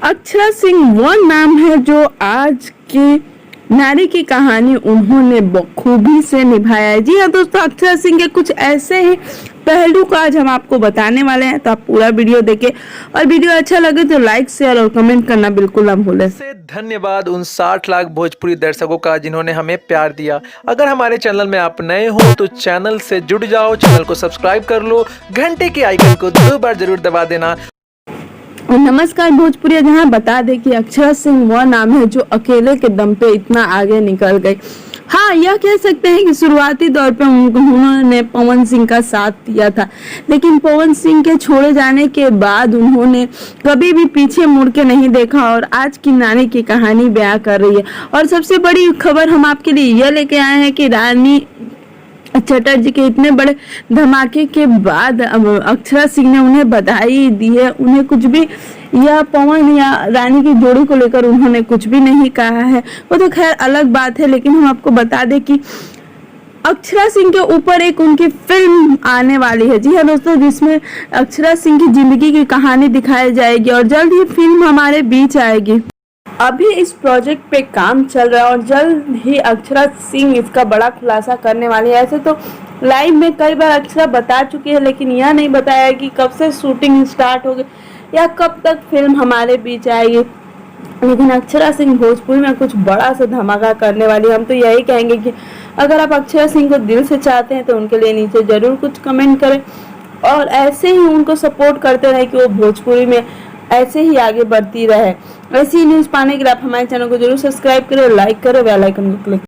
अक्षरा सिंह वो नाम है जो आज की नारी की कहानी उन्होंने बखूबी से निभाया है। जी हाँ दोस्तों, अक्षरा सिंह के कुछ ऐसे ही पहलू को आज हम आपको बताने वाले हैं, तो आप पूरा वीडियो देखें और वीडियो अच्छा लगे तो लाइक शेयर और कमेंट करना बिल्कुल ना भूलें। से धन्यवाद उन 60 लाख भोजपुरी दर्शकों का जिन्होंने हमें प्यार दिया। अगर हमारे चैनल में आप नए हो तो चैनल से जुड़ जाओ, चैनल को सब्सक्राइब कर लो, घंटे के आइकन को 2 बार जरूर दबा देना। नमस्कार भोजपुरी, जहाँ बता दें कि अक्षरा सिंह वो नाम है जो अकेले के दम पे इतना आगे निकल गई। हाँ, यह कह सकते हैं कि शुरुआती दौर पे उन्होंने पवन सिंह का साथ दिया था, लेकिन पवन सिंह के छोड़े जाने के बाद उन्होंने कभी भी पीछे मुड़ के नहीं देखा और आज की नानी की कहानी बयां कर रही है। और सबसे बड़ी खबर हम आपके लिए यह लेके आए हैं कि रानी चटर्जी के इतने बड़े धमाके के बाद अक्षरा सिंह ने उन्हें बधाई दी है। उन्हें कुछ भी या पवन या रानी की जोड़ी को लेकर उन्होंने कुछ भी नहीं कहा है, वो तो खैर अलग बात है। लेकिन हम आपको बता दें कि अक्षरा सिंह के ऊपर एक उनकी फिल्म आने वाली है। जी हाँ दोस्तों, जिसमें अक्षरा सिंह की जिंदगी की कहानी दिखाई जाएगी और जल्द ही फिल्म हमारे बीच आएगी। अभी इस प्रोजेक्ट पे काम चल रहा है और जल्द ही अक्षरा सिंह इसका बड़ा खुलासा करने वाली है। ऐसे तो लाइव में कई बार अक्षरा बता चुकी है, लेकिन यह नहीं बताया कि कब से शूटिंग स्टार्ट होगी या कब तक फिल्म हमारे बीच आएगी। लेकिन अक्षरा सिंह भोजपुरी में कुछ बड़ा सा धमाका करने वाली है। हम तो यही कहेंगे कि अगर आप अक्षरा सिंह को दिल से चाहते हैं तो उनके लिए नीचे जरूर कुछ कमेंट करें और ऐसे ही उनको सपोर्ट करते रहे कि वो भोजपुरी में ऐसे ही आगे बढ़ती रहे। ऐसी न्यूज़ पाने के लिए आप हमारे चैनल को जरूर सब्सक्राइब करें और लाइक करें, बेल आइकन को क्लिक